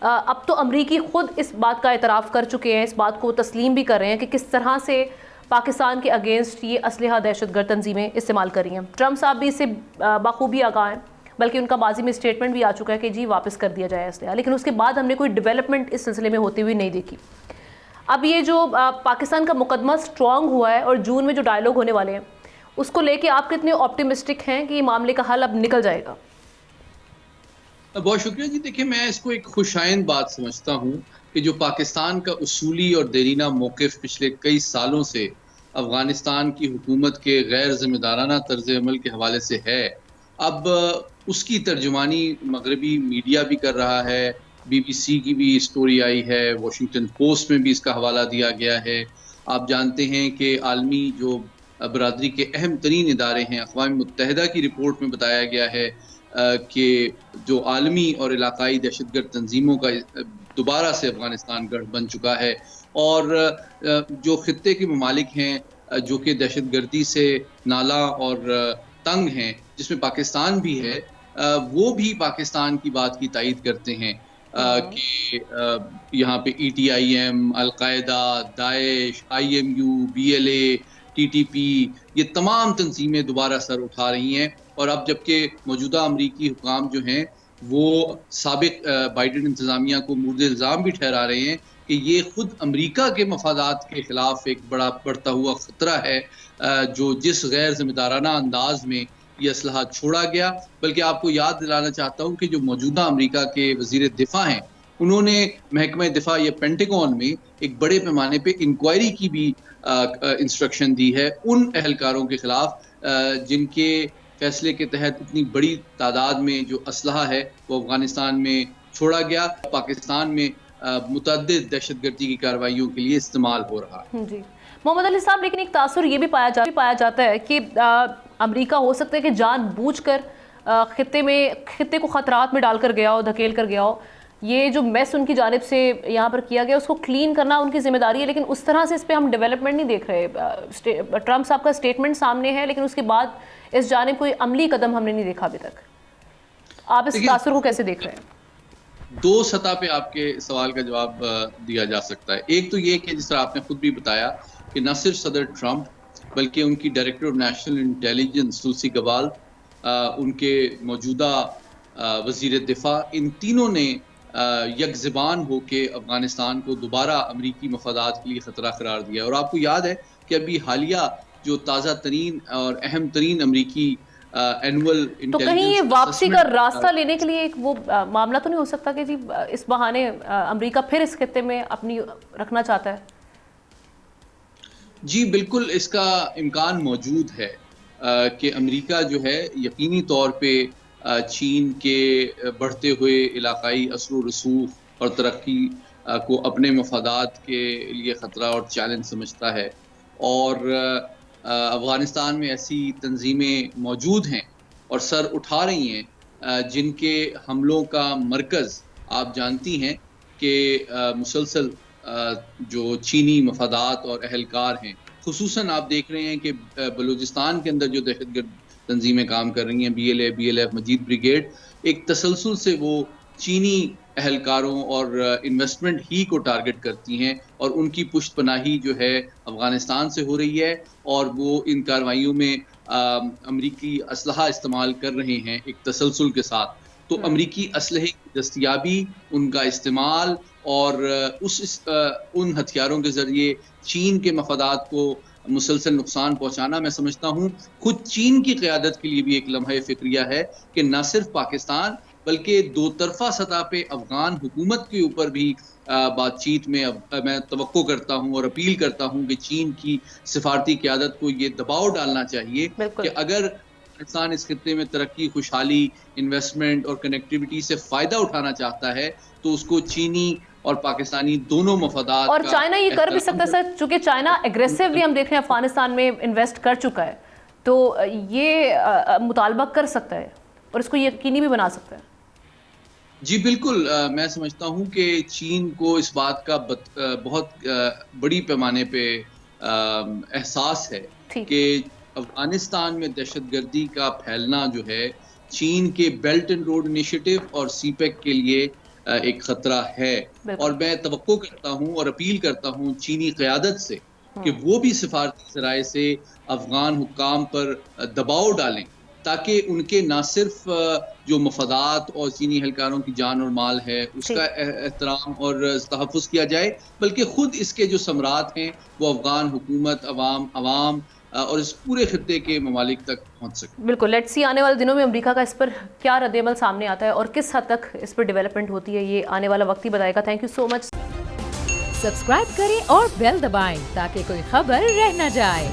اب تو امریکی خود اس بات کا اعتراف کر چکے ہیں، اس بات کو تسلیم بھی کر رہے ہیں کہ کس طرح سے پاکستان کے اگینسٹ یہ اسلحہ دہشت گرد تنظیمیں استعمال کر رہی ہیں۔ ٹرمپ صاحب بھی اس سے بخوبی آگاہ ہیں، بلکہ ان کا ماضی میں اسٹیٹمنٹ بھی آ چکا ہے کہ جی واپس کر دیا جائے اسلحہ، لیکن اس کے بعد ہم نے کوئی ڈیولپمنٹ اس سلسلے میں ہوتی ہوئی نہیں دیکھی۔ اب یہ جو پاکستان کا مقدمہ سٹرونگ ہوا ہے اور جون میں جو ڈائیلاگ ہونے والے ہیں، اس کو لے کے آپ کتنے آپٹیمسٹک ہیں کہ یہ معاملے کا حل اب نکل جائے گا؟ بہت شکریہ جی۔ دیکھیں، میں اس کو ایک خوشائند بات سمجھتا ہوں کہ جو پاکستان کا اصولی اور دیرینہ موقف پچھلے کئی سالوں سے افغانستان کی حکومت کے غیر ذمہ دارانہ طرز عمل کے حوالے سے ہے، اب اس کی ترجمانی مغربی میڈیا بھی کر رہا ہے۔ بی بی سی کی بھی سٹوری آئی ہے، واشنگٹن پوسٹ میں بھی اس کا حوالہ دیا گیا ہے۔ آپ جانتے ہیں کہ عالمی جو برادری کے اہم ترین ادارے ہیں، اقوام متحدہ کی رپورٹ میں بتایا گیا ہے کہ جو عالمی اور علاقائی دہشت گرد تنظیموں کا دوبارہ سے افغانستان گڑھ بن چکا ہے، اور جو خطے کے ممالک ہیں جو کہ دہشت گردی سے نالاں اور تنگ ہیں، جس میں پاکستان بھی ہے، وہ بھی پاکستان کی بات کی تائید کرتے ہیں کہ یہاں پہ ای ٹی آئی ایم، القاعدہ، داعش، I M U, B L A, T T P, یہ تمام تنظیمیں دوبارہ سر اٹھا رہی ہیں۔ اور اب جبکہ موجودہ امریکی حکام جو ہیں وہ سابق بائیڈن انتظامیہ کو مورد الزام بھی ٹھہرا رہے ہیں کہ یہ خود امریکہ کے مفادات کے خلاف ایک بڑا بڑھتا ہوا خطرہ ہے، جو جس غیر ذمہ دارانہ انداز میں یہ اسلحہ چھوڑا گیا۔ بلکہ آپ کو یاد دلانا چاہتا ہوں کہ جو موجودہ امریکہ کے وزیر دفاع ہیں، انہوں نے محکمہ دفاع یا پینٹاگون میں ایک بڑے پیمانے پہ انکوائری کی بھی انسٹرکشن دی ہے ان اہلکاروں کے خلاف جن کے فیصلے کے تحت اتنی بڑی تعداد میں جو اسلحہ ہے وہ افغانستان میں چھوڑا گیا، پاکستان میں متعدد دہشت گردی کی کارروائیوں کے لیے استعمال ہو رہا ہے۔ جی محمد علی صاحب، لیکن ایک تاثر یہ بھی پایا جاتا ہے کہ امریکہ ہو سکتا ہے کہ جان بوجھ کر خطے کو خطرات میں ڈال کر گیا ہو، دھکیل کر گیا ہو۔ یہ جو میس ان کی جانب سے یہاں پر کیا گیا اس کو کلین کرنا ان کی ذمہ داری ہے، لیکن اس طرح سے اس پہ ہم ڈیولپمنٹ نہیں دیکھ رہے۔ ٹرمپ صاحب کا اسٹیٹمنٹ سامنے ہے، لیکن اس کے بعد اس جانب کوئی عملی قدم ہم نے نہیں دیکھا ابھی تک۔ آپ اس تاثر کو کیسے دیکھ رہے ہیں؟ دو سطح پہ آپ کے سوال کا جواب دیا جا سکتا ہے۔ ایک تو یہ کہ جس طرح آپ نے خود بھی بتایا کہ نہ صرف صدر ٹرمپ بلکہ ان کی ڈائریکٹر آف نیشنل انٹیلیجنس تلسی گبال، ان کے موجودہ وزیر دفاع، ان تینوں نے یک زبان ہو کے افغانستان کو دوبارہ امریکی مفادات کے لیے خطرہ قرار دیا۔ اور آپ کو یاد ہے کہ ابھی حالیہ جو تازہ ترین اور اہم ترین امریکی اینول تو کہیں یہ واپسی کا راستہ لینے کے لیے ایک وہ معاملہ تو نہیں ہو سکتا کہ جی اس بہانے امریکہ پھر اس خطے میں اپنی رکھنا چاہتا ہے؟ جی بالکل، اس کا امکان موجود ہے کہ امریکہ جو ہے یقینی طور پہ چین کے بڑھتے ہوئے علاقائی اثر و رسوخ اور ترقی کو اپنے مفادات کے لیے خطرہ اور چیلنج سمجھتا ہے، اور افغانستان میں ایسی تنظیمیں موجود ہیں اور سر اٹھا رہی ہیں جن کے حملوں کا مرکز آپ جانتی ہیں کہ مسلسل جو چینی مفادات اور اہلکار ہیں، خصوصاً آپ دیکھ رہے ہیں کہ بلوچستان کے اندر جو دہشت گرد تنظیمیں کام کر رہی ہیں، B L A, B L F, Majeed brigade, ایک تسلسل سے وہ چینی اہلکاروں اور انویسٹمنٹ ہی کو ٹارگٹ کرتی ہیں، اور ان کی پشت پناہی جو ہے افغانستان سے ہو رہی ہے، اور وہ ان کارروائیوں میں امریکی اسلحہ استعمال کر رہے ہیں ایک تسلسل کے ساتھ۔ تو امریکی اسلحے کی دستیابی، ان کا استعمال اور ان ہتھیاروں کے ذریعے چین کے مفادات کو مسلسل نقصان پہنچانا، میں سمجھتا ہوں خود چین کی قیادت کے لیے بھی ایک لمحہ فکریہ ہے کہ نہ صرف پاکستان بلکہ دو طرفہ سطح پہ افغان حکومت کے اوپر بھی بات چیت میں میں توقع کرتا ہوں اور اپیل کرتا ہوں کہ چین کی سفارتی قیادت کو یہ دباؤ ڈالنا چاہیے کہ اگر پاکستان اس خطے میں ترقی، خوشحالی، انویسٹمنٹ اور کنیکٹیویٹی سے فائدہ اٹھانا چاہتا ہے تو اس کو چینی اور پاکستانی دونوں مفادات اور چائنا یہ کر بھی سکتا ہے سر، چونکہ چائنا ایگریسولی ہم دیکھ رہے ہیں افغانستان میں انویسٹ کر چکا ہے، تو یہ مطالبہ کر سکتا ہے اور اس کو یقینی بھی بنا سکتا ہے۔ جی بالکل، میں سمجھتا ہوں کہ چین کو اس بات کا بہت بڑی پیمانے پہ احساس ہے کہ افغانستان میں دہشت گردی کا پھیلنا جو ہے چین کے بیلٹ اینڈ روڈ انیشیٹو اور سی پیک کے لیے ایک خطرہ ہے. اور میں توقع کرتا ہوں اور اپیل کرتا ہوں چینی قیادت سے کہ وہ بھی سفارتی ذرائع سے افغان حکام پر دباؤ ڈالیں تاکہ ان کے نہ صرف جو مفادات اور چینی اہلکاروں کی جان اور مال ہے اس کا احترام اور تحفظ کیا جائے، بلکہ خود اس کے جو ثمرات ہیں وہ افغان حکومت، عوام اور اس پورے خطے کے ممالک تک پہنچ سکے. بالکل، لیٹس سی آنے والے دنوں میں امریکہ کا اس پر کیا رد عمل سامنے آتا ہے اور کس حد تک اس پر ڈیولپمنٹ ہوتی ہے، یہ آنے والا وقت ہی بتائے گا. Thank you so much. Subscribe کریں اور بیل دبائیں تاکہ کوئی خبر رہ نہ جائے.